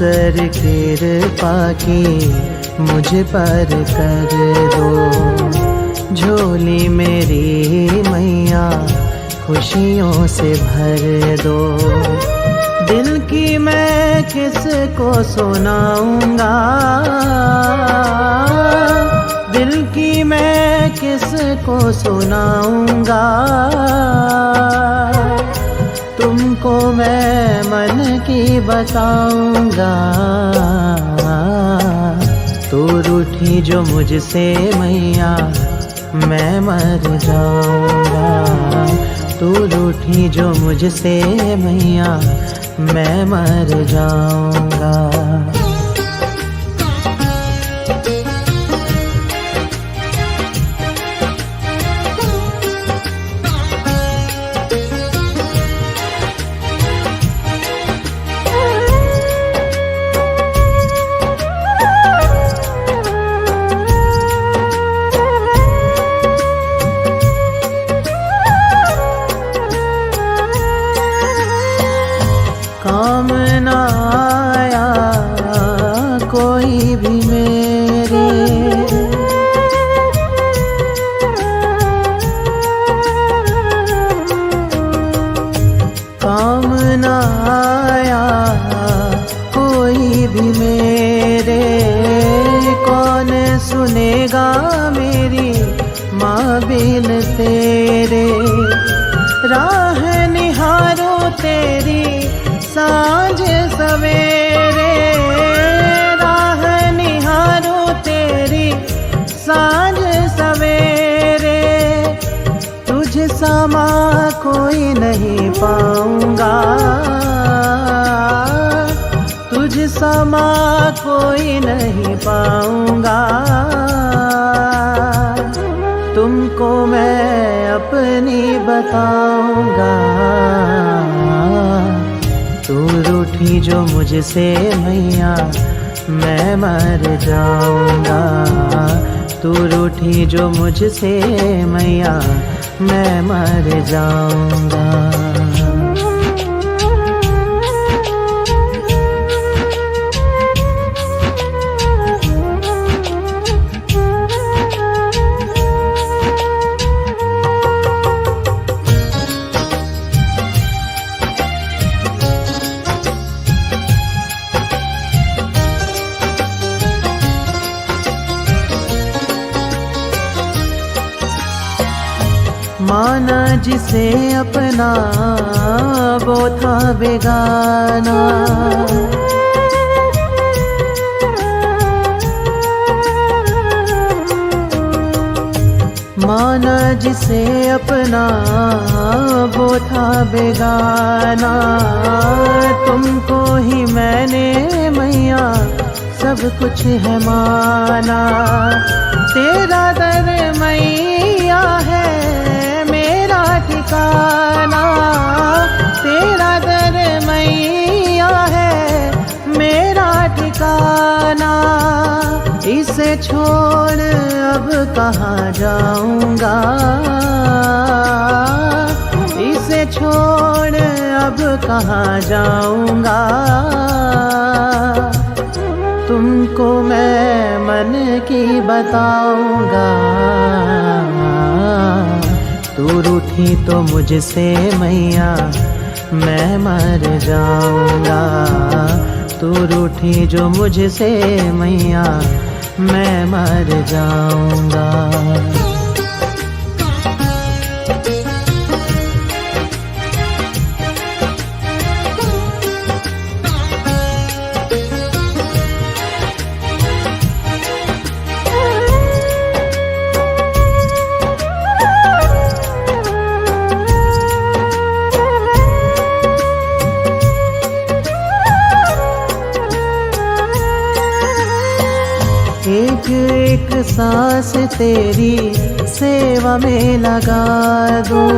अवसर कृपा की मुझ पर कर दो। झोली मेरी मैया खुशियों से भर दो। दिल की मैं किसको सुनाऊंगा, दिल की मैं किसको सुनाऊंगा। तुमको मैं मन की बताऊंगा। तू रूठी जो मुझसे मैया मैं मर जाऊंगा। तू रूठी जो मुझसे मैया मैं मर जाऊंगा। काम ना आया कोई भी मेरे, काम ना आया कोई भी मेरे। कौन सुनेगा मेरी माँ बिन तेरे। राह निहारो तेरी सांझ सवेरे, राह निहारो तेरी सांझ सवेरे। तुझ समा कोई नहीं पाऊंगा, तुझ समा कोई नहीं पाऊंगा। तुमको मैं अपनी बताऊंगा। तू रूठी जो मुझसे मैया मैं मर जाऊंगा। तू रूठी जो मुझसे मैया मैं मर जाऊंगा। माना जिसे अपना वो था बेगाना। माना जिसे अपना वो था बेगाना। तुमको ही मैंने मैया सब कुछ है माना। तेरा दर मैया है मेरा ठिकाना। तेरा दर मैया है मेरा ठिकाना। इसे छोड़ अब कहाँ जाऊंगा, इसे छोड़ अब कहाँ जाऊंगा। तुमको मैं मन की बताऊंगा। तू रूठी तो मुझसे मैया मैं मर जाऊंगा। तू रूठी जो मुझसे मैया मैं मर जाऊंगा। एक एक सांस तेरी सेवा में लगा दूं।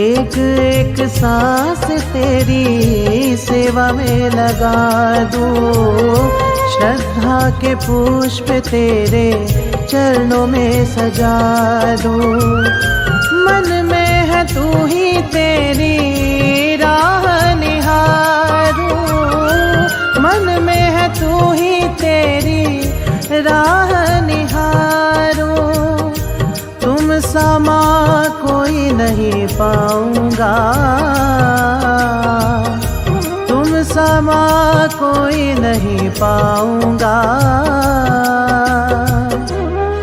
एक एक सांस तेरी सेवा में लगा दूं। श्रद्धा के पुष्प तेरे चरणों में सजा दूं। मन में है तू ही तेरी राह निहारूं, मन में है तू ही तेरी राह निहारूं। तुम समा कोई नहीं पाऊंगा, तुम समा कोई नहीं पाऊंगा।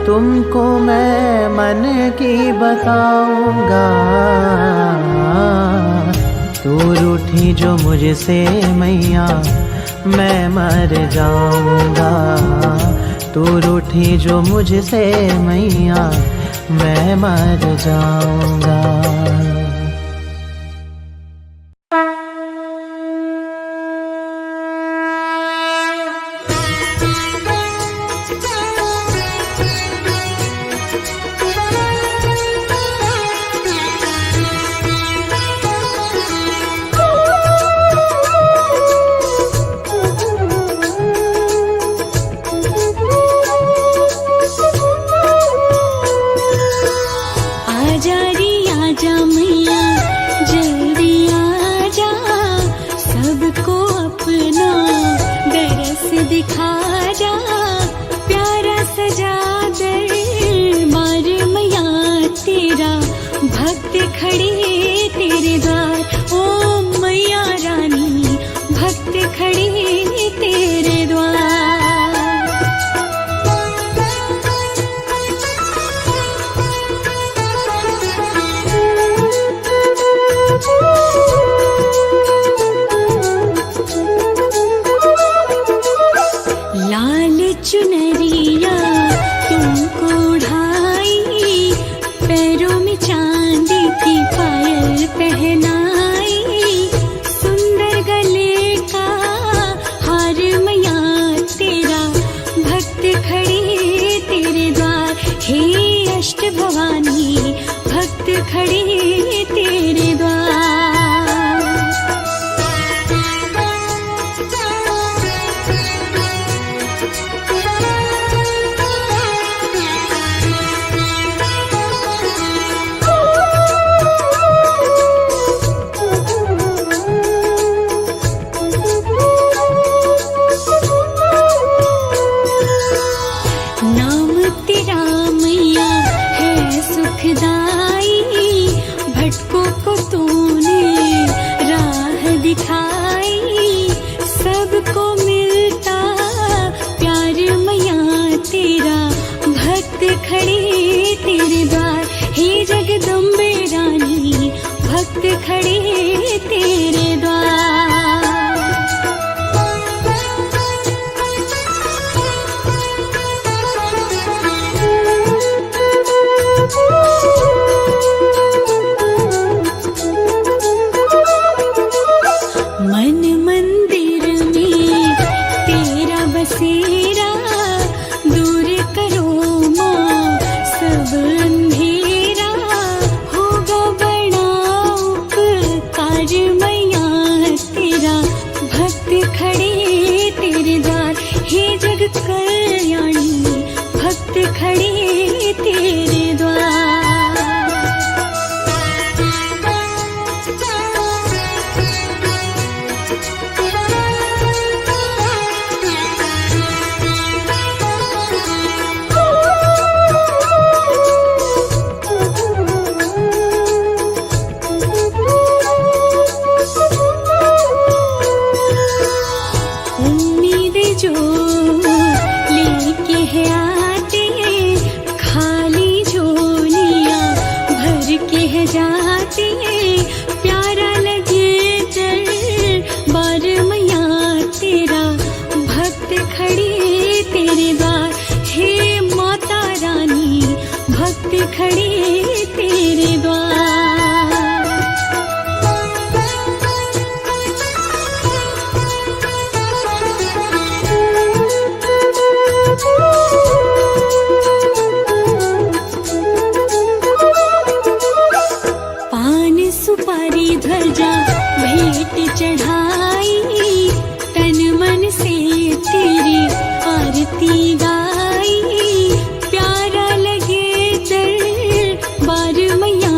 तुमको मैं मन की बताऊंगा, तू रूठी जो मुझसे मैया मैं मर जाऊंगा। तू रूठी जो मुझसे मैया मैं मर जाऊंगा। गाई प्यारा लगे दरबार मैया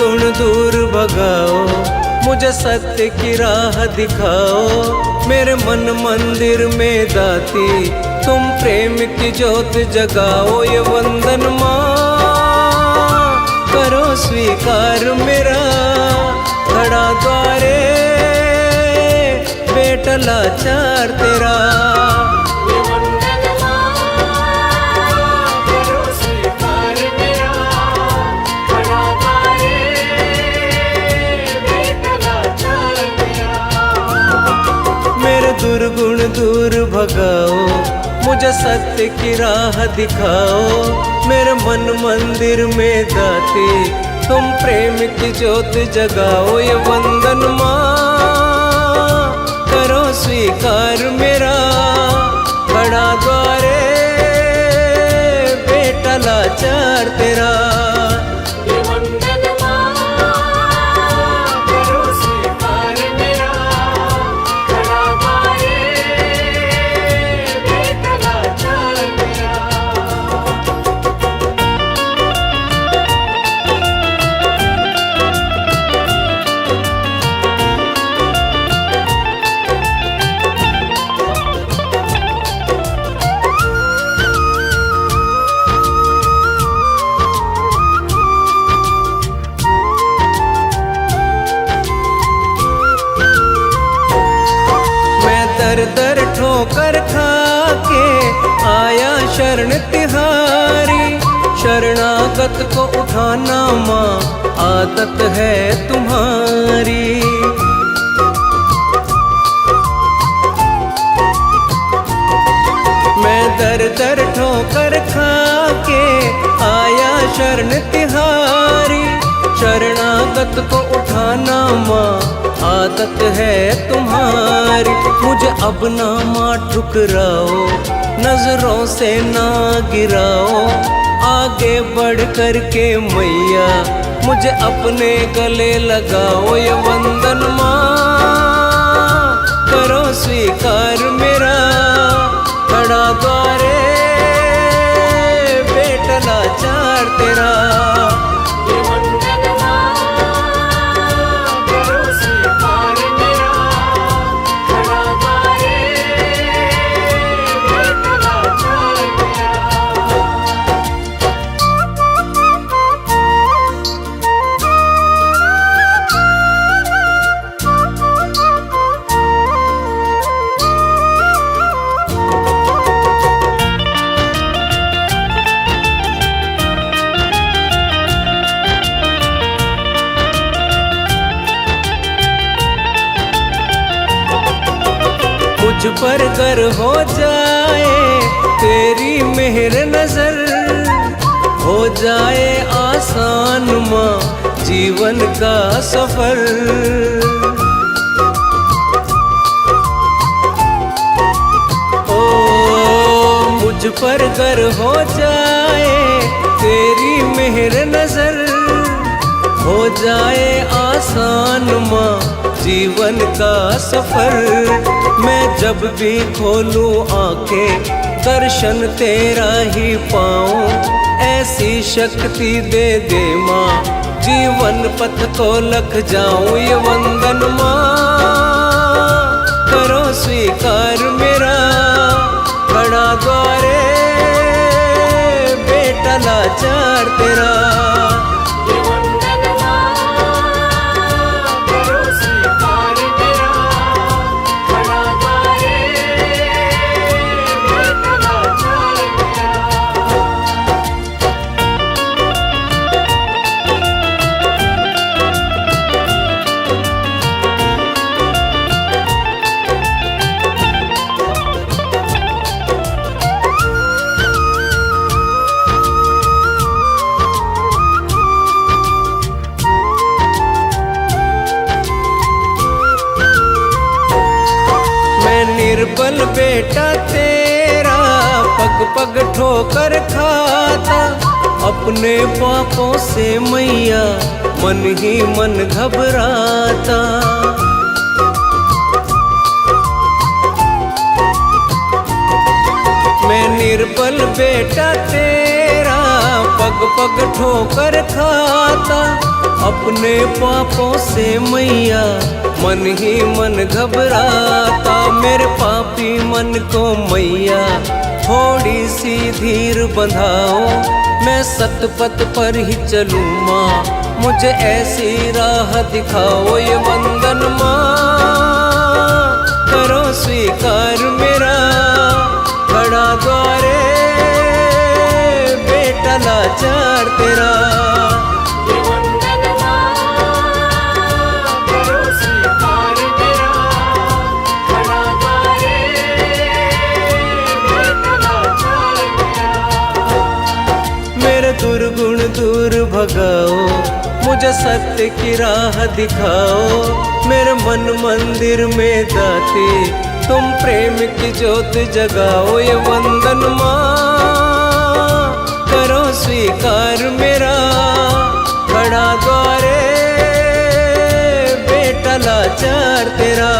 दुर्गुण दूर भगाओ, मुझे सत्य की राह दिखाओ। मेरे मन मंदिर में दाती तुम प्रेम की ज्योत जगाओ। ये वंदन माँ करो स्वीकार मेरा, खड़ा द्वारे बेटा लाचार तेरा। दुर्गुण दूर भगाओ, मुझे सत्य की राह दिखाओ। मेरे मन मंदिर में दाते तुम प्रेम की ज्योत जगाओ। ये वंदन माँ करो स्वीकार मेरा, खड़ा द्वारे बेटा लाचार तेरा। दर दर ठोकर खाके आया शरण तिहारी। शरणागत को उठाना माँ आदत है तुम्हारी। मैं दर दर ठोकर खाके आया शरण तिहारी। शरणागत को उठाना माँ आदत है तुम्हारी। मुझे अब ना माँ ठुकराओ, नजरों से ना गिराओ। आगे बढ़ कर के मैया मुझे अपने गले लगाओ। ये वंदन माँ करो स्वीकार मेरा, खड़ा द्वारे बेटा लाचार तेरा। मुझ पर गर हो जाए तेरी मेहर नजर, हो जाए आसान माँ जीवन का सफर। ओ मुझ पर गर हो जाए तेरी मेहर नजर, हो जाए आसान माँ जीवन का सफर। मैं जब भी खोलूं आंखें दर्शन तेरा ही पाऊं। ऐसी शक्ति दे दे माँ जीवन पथ को लख जाऊं। ये वंदन माँ करो स्वीकार मेरा, खड़ा द्वारे बेटा लाचार तेरा। निर्बल बेटा तेरा पग पग ठोकर खाता। अपने पापों से मैया मन ही मन घबराता। मैं निर्बल बेटा तेरा पग पग पग ठोकर खाता, अपने पापों से मैया मन ही मन घबराता। मेरे पापी मन को मैया थोड़ी सी धीर बंधाओ, मैं सतपथ पर ही चलूँ माँ, मुझे ऐसी राह दिखाओ। ये वंदन माँ करो स्वीकार मेरा, खड़ा द्वारे बेटा लाचार तेरा। दुर्गुण दूर भगाओ, मुझे सत्य की राह दिखाओ। मेरे मन मंदिर में दाते तुम प्रेम की ज्योत जगाओ। ये वंदन माँ करो स्वीकार मेरा, खड़ा द्वारे बेटा लाचार तेरा।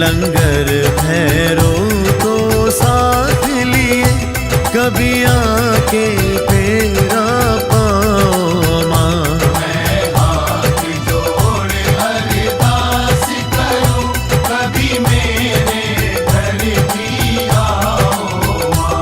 लंगर भैरो तो साथ लिए, कभी आके फेरा पाओ माँ। मैं हाथ जोड़ अरदास करूं, कभी मेरे घर भी आओ माँ।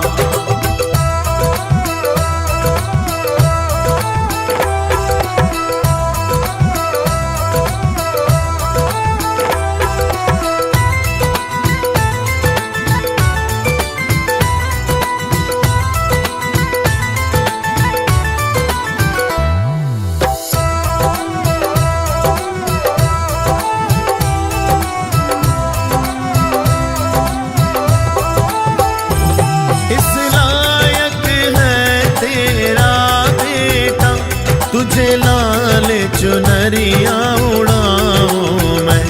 तुझे लाल चुनरिया उड़ाऊं मैं,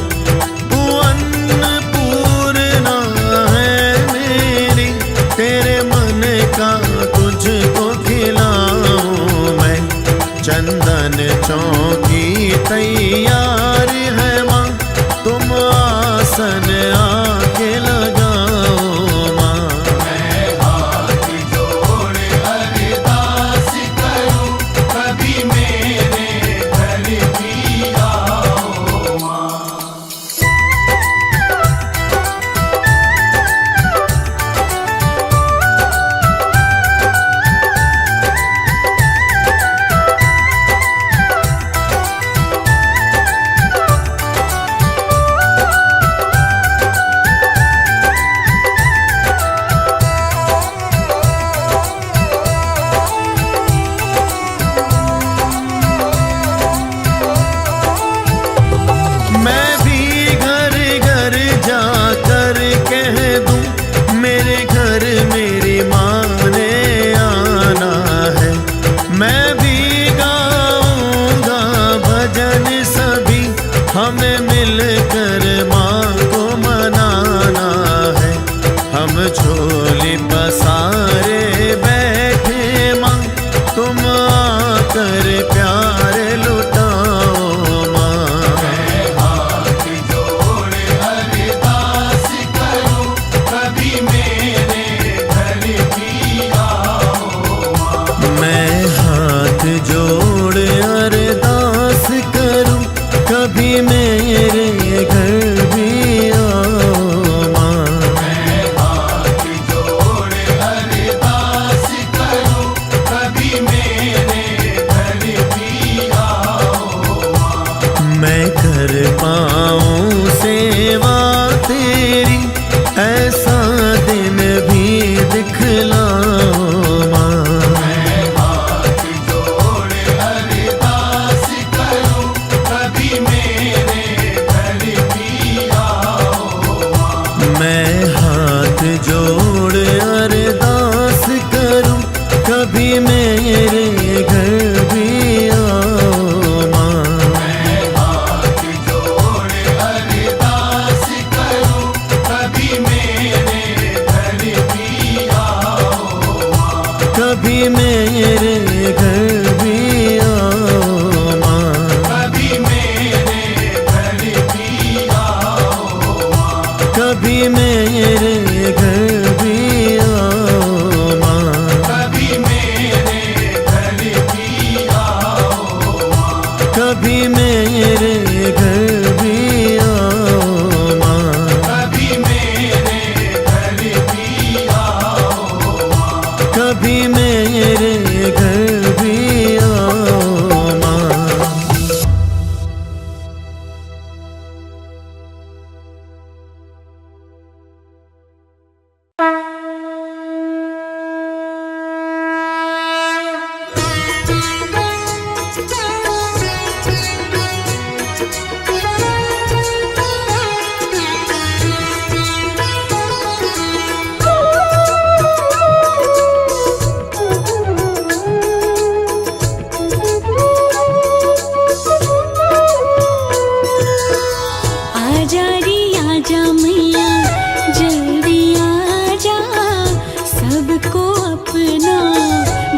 तू अन्नपूर्णा है मेरी, तेरे मन का तुझको खिलाऊं मैं। चंदन चौकी तैयार है माँ, तुम आसन आके कर प्यार लुटाओ माँ। मैं हाथ जोड़ अरदास करूं, कभी मेरे घर भी आओ माँ। मैं हाथ जोड़ अरदास करूं, कभी मेरे घर भी आओ माँ। मैं हाथ जोड़ अरदास करूं, कभी मेरे घर भी आओ माँ। मैं कर पाऊं सेवा तेरी, ऐसा दिन भी दिखलाओ माँ। मैं हाथ जोड़ अरदास करूं, कभी मेरे घर भी आओ माँ। मैं हाथ जोड़ अरदास करूं, कभी मेरे घर भी आओ माँ। मैं हाथ जोड़ अरदास करूं, कभी मेरे घर भी आओ माँ। कभी मेरे घर भी आओ माँ। कभी मेरे घर भी आओ माँ। कभी मेरे घर भी आओ माँ। कभी मेरे घर भी आओ माँ। कभी मेरे घर भी आओ माँ। कभी मेरे घर भी आओ माँ। कभी मेरे घर भी आओ माँ। आजा रे आजा मैया जल्दी आजा, सबको अपना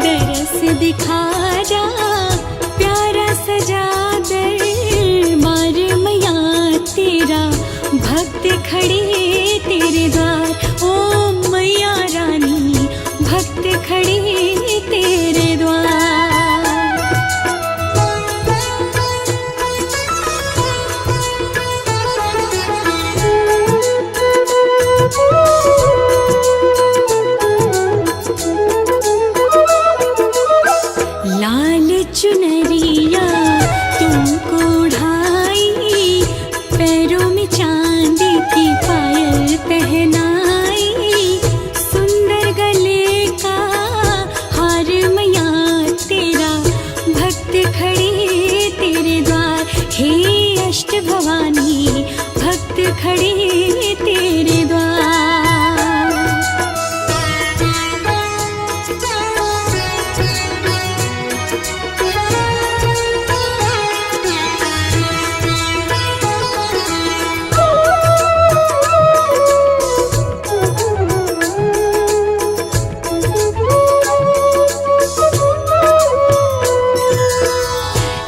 दरस दिखा जा। प्यारा सजा दरबार मैया तेरा, भक्त खड़े तेरे द्वार। ओ मैया रानी भक्त खड़े तेरे द्वार। लाल चुनरिया तुमको ढाई, पैरों में चांदी की पायल पहनाई। सुंदर गले का हार मैया तेरा, भक्त खड़े तेरे द्वार। हे अष्ट भवानी भक्त खड़े तेरे द्वार।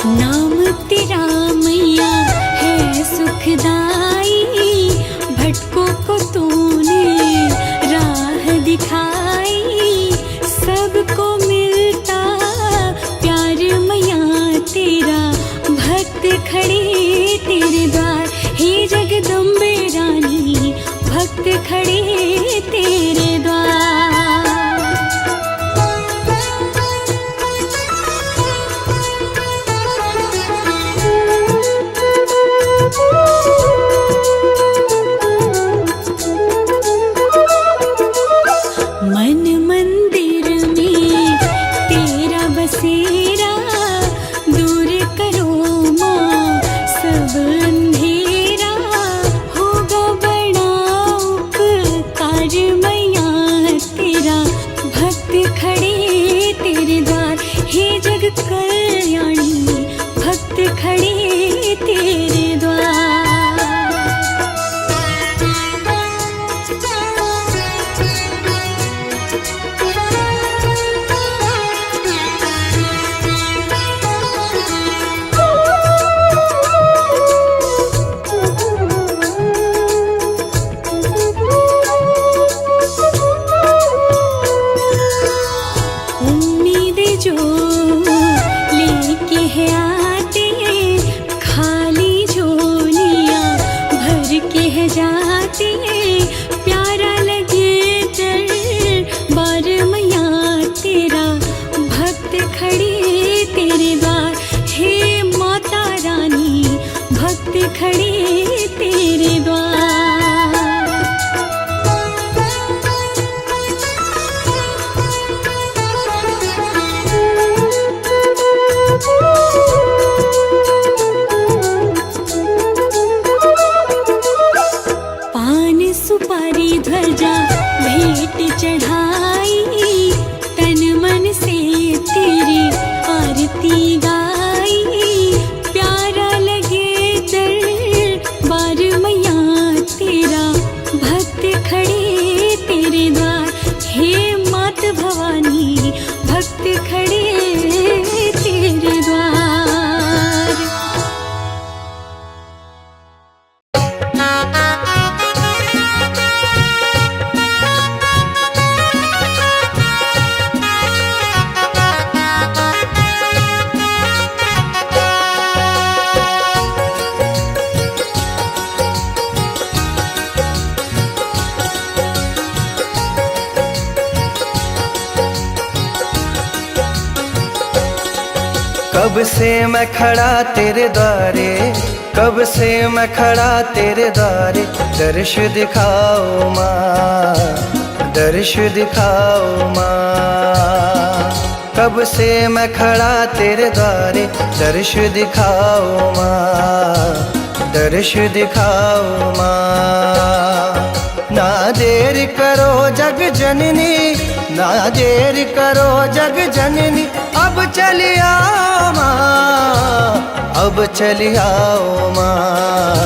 नाम तेरा मैया है सुखदाई, भटकों को तूने राह दिखाई। सबको मिलता प्यार मैया तेरा, भक्त खड़े तेरे द्वार। हे जगदम्बे रानी भक्त खड़े तेरे द्वार। मन मंदिर में तेरा बसेरा, दूर करो माँ सब अंधेरा। होगा बड़ा कब से मैं खड़ा तेरे द्वारे, कब से मैं खड़ा तेरे द्वारे, दर्श दिखाओ माँ, दर्श दिखाओ माँ। कब से मैं खड़ा तेरे द्वारे, दर्श दिखाओ माँ, दर्श दिखाओ माँ। ना देर करो जग जननी, ना देर करो जग जननी, अब चली आओ माँ, अब चली आओ माँ,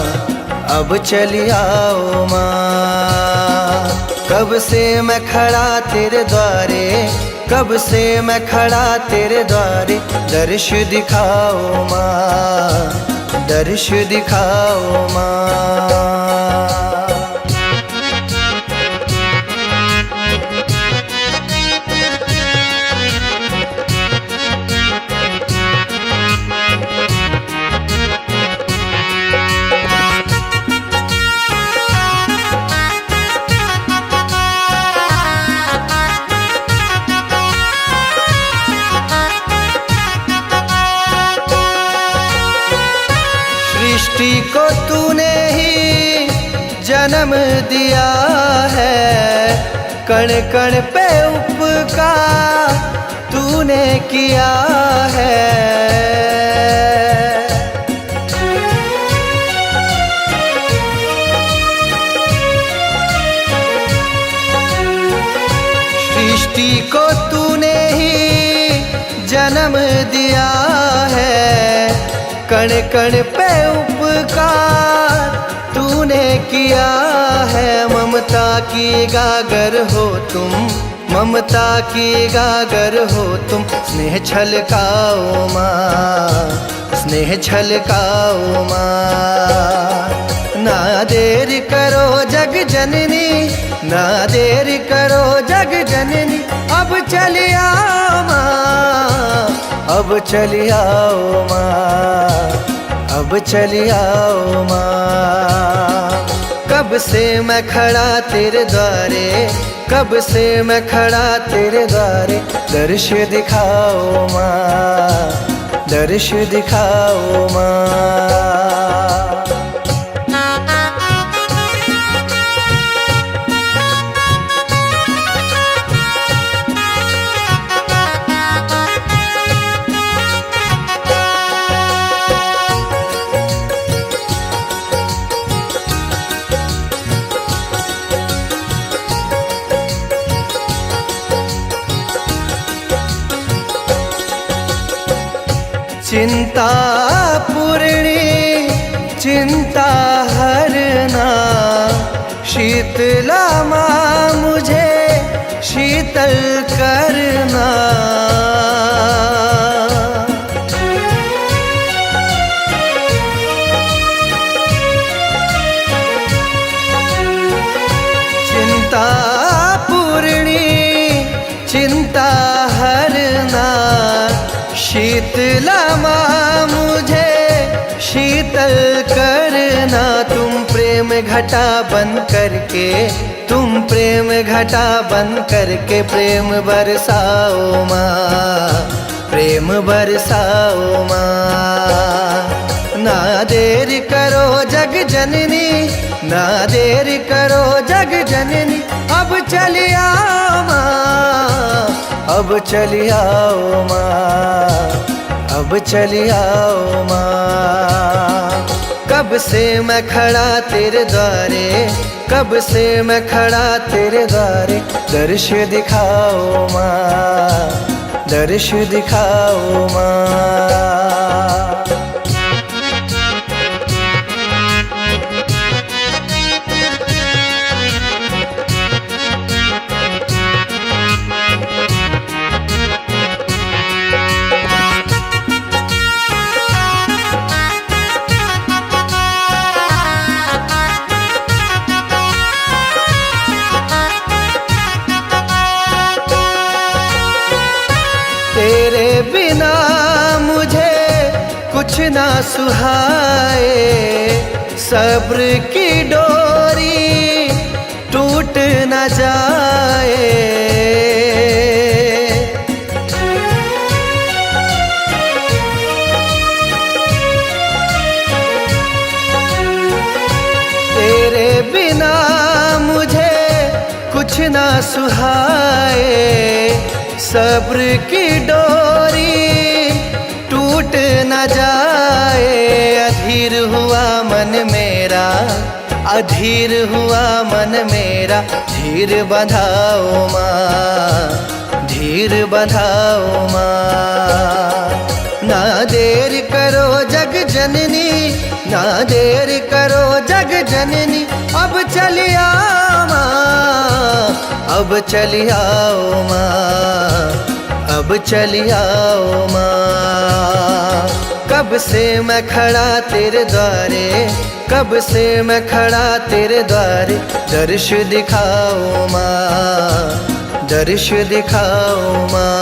अब चली आओ माँ। कब से मैं खड़ा तेरे द्वारे, कब से मैं खड़ा तेरे द्वारे, दर्श दिखाओ माँ, दर्श दिखाओ माँ। सृष्टि को तूने ही जन्म दिया है, कण कण पे उपकार तूने किया है। सृष्टि को तूने ही जन्म दिया है, कण कण पे उपकार तूने किया है। ममता की गागर हो तुम, ममता की गागर हो तुम, स्नेह छलकाओ माँ, स्नेह छलकाओ माँ। ना देर करो जग जननी, ना देर करो जग जननी, अब चली आओ माँ, अब चली आओ माँ, अब चली आओ माँ। कब से मैं खड़ा तेरे द्वारे, कब से मैं खड़ा तेरे द्वारे, दर्श दिखाओ माँ, दर्श दिखाओ माँ। चिंता पूर्णी चिंता हरना, शीतला माँ मुझे शीतल करना। चिंता पूर्णी चिंता हरना, शीतला माँ मुझे शीतल करना। तुम प्रेम घटा बन करके, तुम प्रेम घटा बन करके, प्रेम बरसाओ माँ, प्रेम बरसाओ माँ। ना देर करो जग जननी, ना देर करो जग जननी, अब चली आओ माँ, अब चली आओ माँ, अब चली आओ माँ। कब से मैं खड़ा तेरे द्वारे, कब से मैं खड़ा तेरे द्वारे, दर्श दिखाओ माँ, दर्श दिखाओ माँ। तेरे बिना मुझे कुछ ना सुहाए, सब्र की डोरी टूट न जाए। तेरे बिना मुझे कुछ ना सुहाए, सब्र की डोरी टूट न जाए। अधीर हुआ मन मेरा, अधीर हुआ मन मेरा, धीर बंधाओ माँ, धीर बंधाओ माँ। ना देर करो जग जननी, ना देर करो जग जननी, अब चलिया माँ, अब चलियाओ माँ, अब चलियाओ माँ। कब से मैं खड़ा तेरे द्वारे, कब से मैं खड़ा तेरे द्वारे, दर्श दिखाओ माँ, दर्श दिखाओ माँ।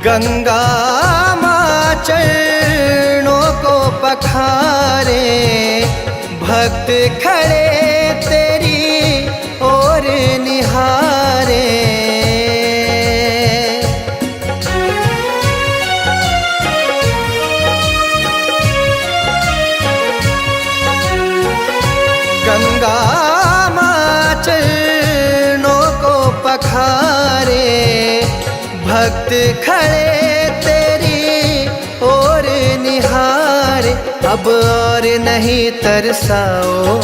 गंगा माँ चरणों को पखारे, भक्त खड़े तेरी ओर निहारे। गंगा माँ चरणों को पखारे, भक्त खड़े तेरी ओर निहारे। अब और नहीं तरसाओ,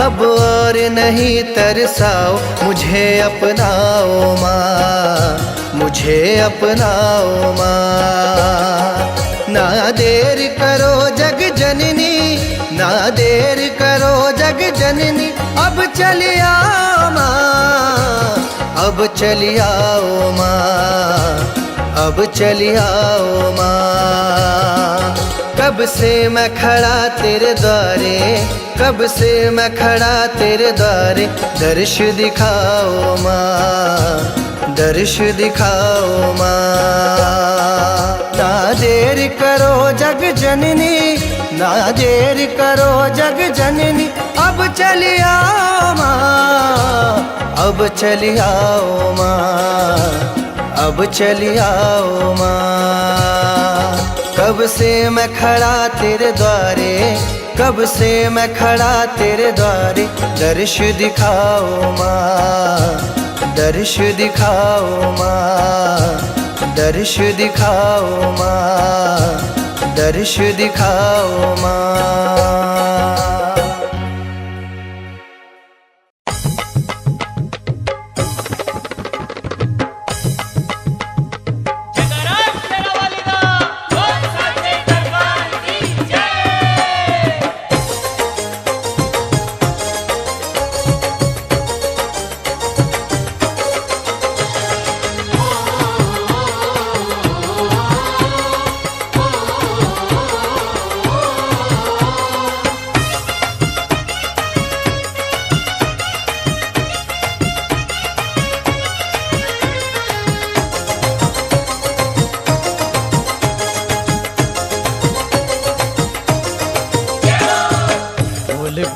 अब और नहीं तरसाओ, मुझे अपनाओ माँ, मुझे अपनाओ माँ। ना देर करो जग जननी, ना देर करो जग जननी, अब चलिया माँ, अब चलियाओ माँ, अब चलियाओ माँ। कब से मैं खड़ा तेरे द्वारे, कब से मैं खड़ा तेरे द्वारे, दर्श दिखाओ माँ, दर्श दिखाओ माँ। ना देर करो जग जननी, ना देर करो जग जननी, अब चलियाओ माँ, अब चलियाओ माँ, अब चलियाओ माँ। कब से मैं खड़ा तेरे द्वारे, कब से मैं खड़ा तेरे द्वारे, दर्श दिखाओ माँ, दर्श दिखाओ माँ, दर्श दिखाओ माँ, दर्श दिखाओ माँ।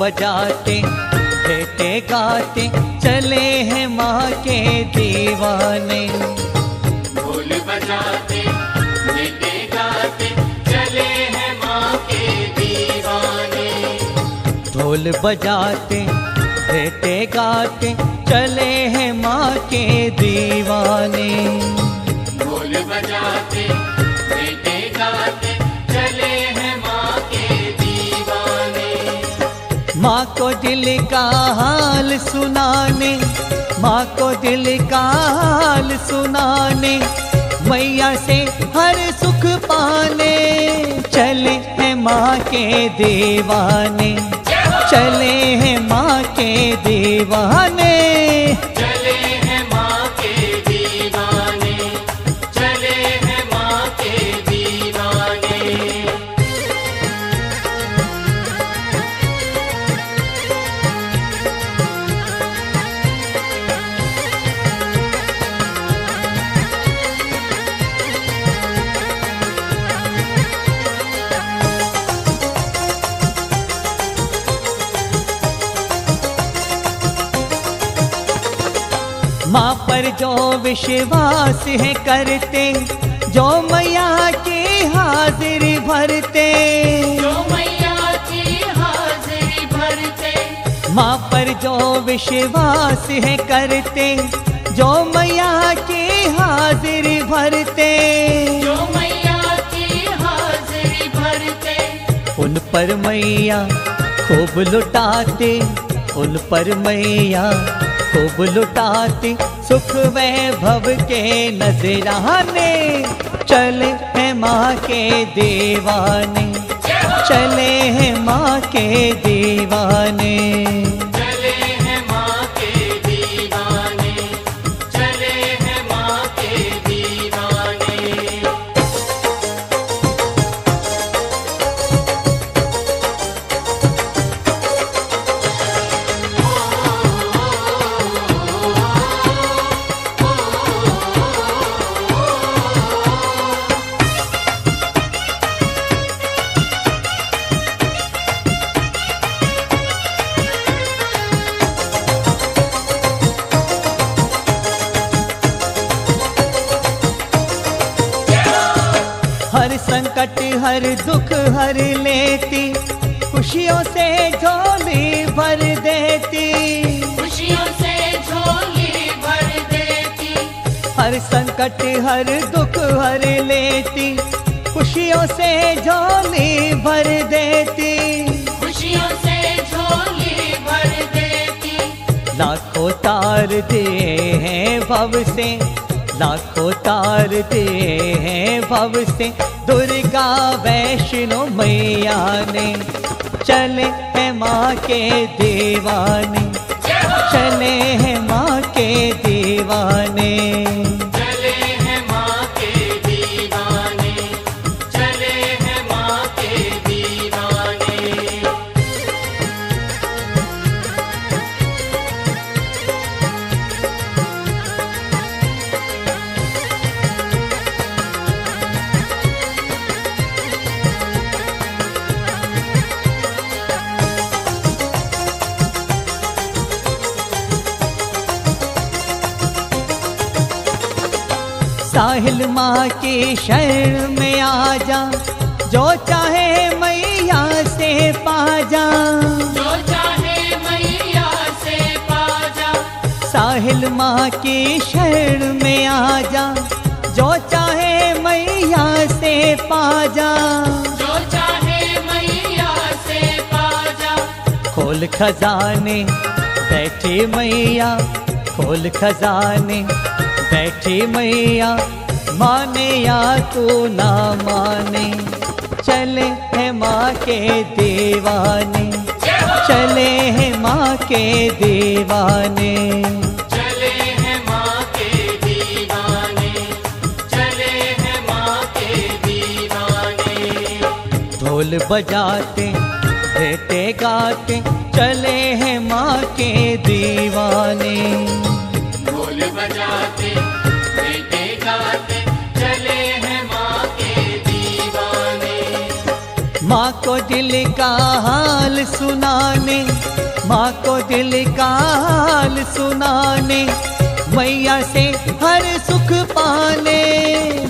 बजाते बेटे गाते चले हैं माँ के दीवाने। ढोल बजाते बेटे गाते चले हैं माँ के दीवाने। ढोल बजाते बेटे गाते चले हैं माँ के दीवाने। ढोल बजाते बेटे गाते चले हैं माँ के दीवाने। माँ को दिल का हाल सुनाने, माँ को दिल का हाल सुनाने, मैया से हर सुख पाने चले हैं माँ के दीवाने, चले हैं माँ के दीवाने। चले हैं माँ के दीवाने, चले हैं माँ के दीवाने। माँ पर जो विश्वास है करते, जो मैया की हाजिरी भरते, जो मैया की हाजिरी भरते, माँ पर जो विश्वास है करते, जो मैया की हाजिरी भरते, जो मैया की हाजिरी भरते, उन पर मैया खूब लुटाते, उन पर मैया खूब लुटाते, सुख वैभव के नजराने, चले हैं माँ के दीवाने, चले हैं माँ के दीवाने। चले हैं माँ के दीवाने, चले हैं माँ के दीवाने। हर संकट हर दुख हर लेती, खुशियों से झोली भर देती, खुशियों से झोली भर देती, हर संकट हर दुख हर लेती, खुशियों से झोली भर देती, खुशियों से झोली भर देती, लाखों तार दे हैं भव से, लाखों तार दे हैं भव से, दुर्गा वैष्णो मैया ने, चले हैं माँ के दीवाने, चले हैं माँ के दीवाने। चले हैं माँ के दीवाने, चले हैं माँ के दीवाने। साहिल माँ की शरण में आ जा, जो चाहे मैया से पा जा, जो चाहे मैया से पा जा, साहिल माँ की शरण में आ जा, जो चाहे मैया से पा जा, जो चाहे मैया से पा जा। खोल खजाने बैठी मैया, खोल खजाने बैठी मैया, माने या तू ना माने, चले हैं माँ के दीवाने, चले हैं माँ के दीवाने। चले हैं माँ के दीवाने, चले हैं माँ के दीवाने। ढोल बजाते बेटे गाते, चले हैं माँ के दीवाने, ढोल बजाते बेटे गाते, चले हैं माँ के दीवाने। माँ को दिल का हाल सुनाने, माँ को दिल का हाल सुनाने, मैया से हर सुख पाने,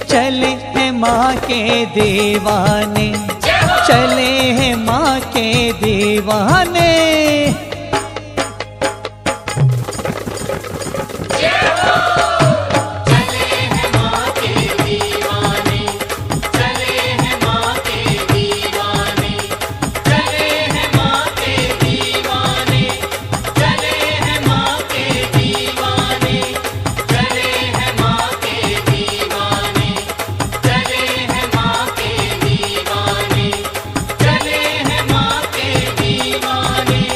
चले हैं माँ के दीवाने, चले हैं माँ के दीवाने। दीवाने।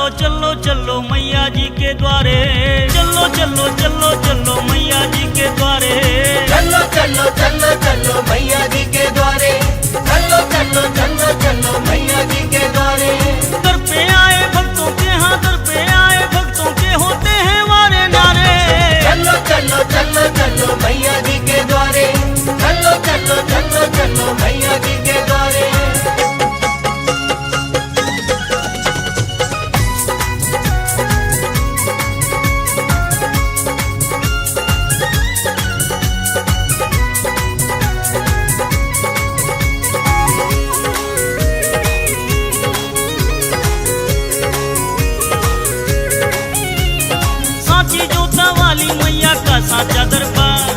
चलो चलो चलो मैया जी के द्वारे, चलो चलो चलो चलो मैया जी के द्वारे, चलो चलो चलो चलो मैया जी के द्वारे, चलो चलो चलो चलो मैया जी के द्वारे। दर पे आए भक्तों के, हाँ दर पे आए भक्तों के होते हैं वारे नारे। चलो चलो चलो चलो मैया जी के द्वारे, चलो चलो चलो चलो मैया जी के द्वारे। मैया का साचा दरबार,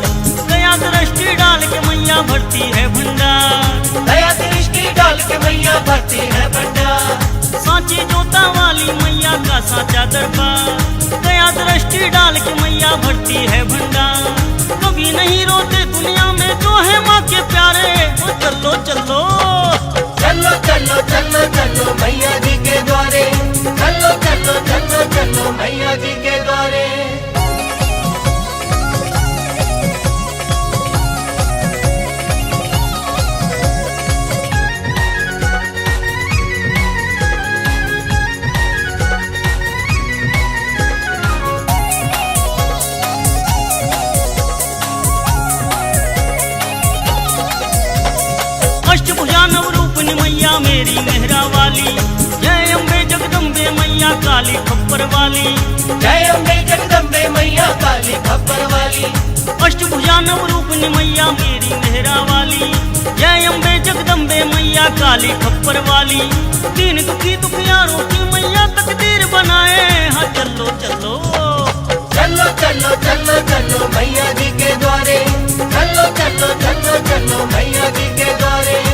दया दृष्टि डाल के मैया भरती है भंडार, दया दृष्टि डाल के मैया भरती है भंडार। सांची जोता वाली मैया का साचा दरबार, दया दृष्टि डाल के मैया भरती है भंडार। कभी नहीं रोते दुनिया में जो है माँ के प्यारे। ओ चलो चलो चलो चलो चलो चलो मैया जी के द्वारे, चलो चलो चलो चलो मैया जी के द्वारे। अष्टभुजा नवरूपनी मैया मेरी मेहरा वाली, जय अम्बे जगदम्बे मैया काली खप्पर वाली, जय अम्बे जगदम्बे मैया काली खप्पर वाली। अष्टभुजा नवरूपनी मैया मेरी मेहरा वाली, जय अम्बे जगदम्बे मैया काली खप्पर वाली। दीन दुखी दुखियारों की मैया तकदीर बनाए। हाँ चलो चलो चलो चलो चलो चलो मैया जी के द्वारे, चलो चलो चलो चलो मैया जी के द्वारे।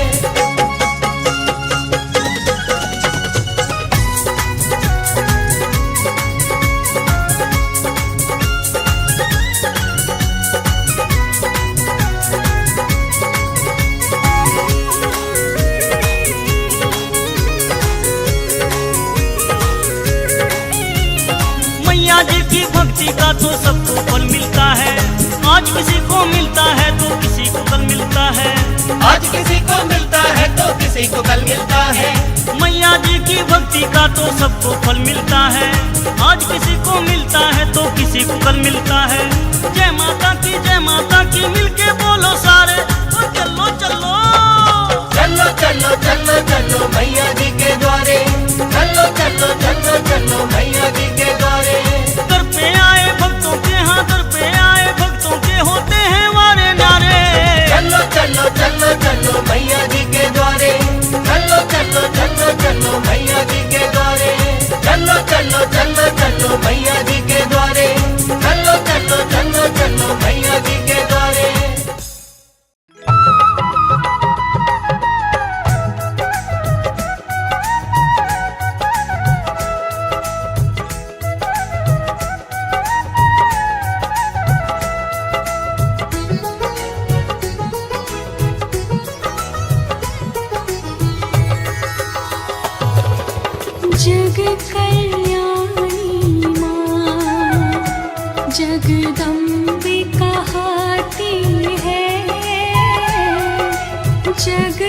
मैया जी की भक्ति का तो सबको फल मिलता है। आज किसी को मिलता है तो किसी को कल मिलता है, आज किसी को मिलता है तो किसी को कल मिलता है। मैया जी की भक्ति का तो सबको फल मिलता है। आज किसी को मिलता है तो किसी को कल मिलता है। जय माता की मिलके बोलो सारे। ओ चलो चलो चलो चलो चलो चलो मैया जी के द्वारे, चलो चलो चलो चलो मैया जी के द्वारे। दर पे आए भक्तों के, हाँ दर पे आए भक्तों के होते हैं वारे नारे। चलो चलो चलो चलो मैया जी के द्वारे, चलो चलो चलो चलो मैया जी के द्वारे। चलो चलो चलो चलो मैया जी के द्वारे, चलो चलो चलो चलो मैया जी के द्वारे। जग कल्याणी माँ जगदम्बे कहाती है, जग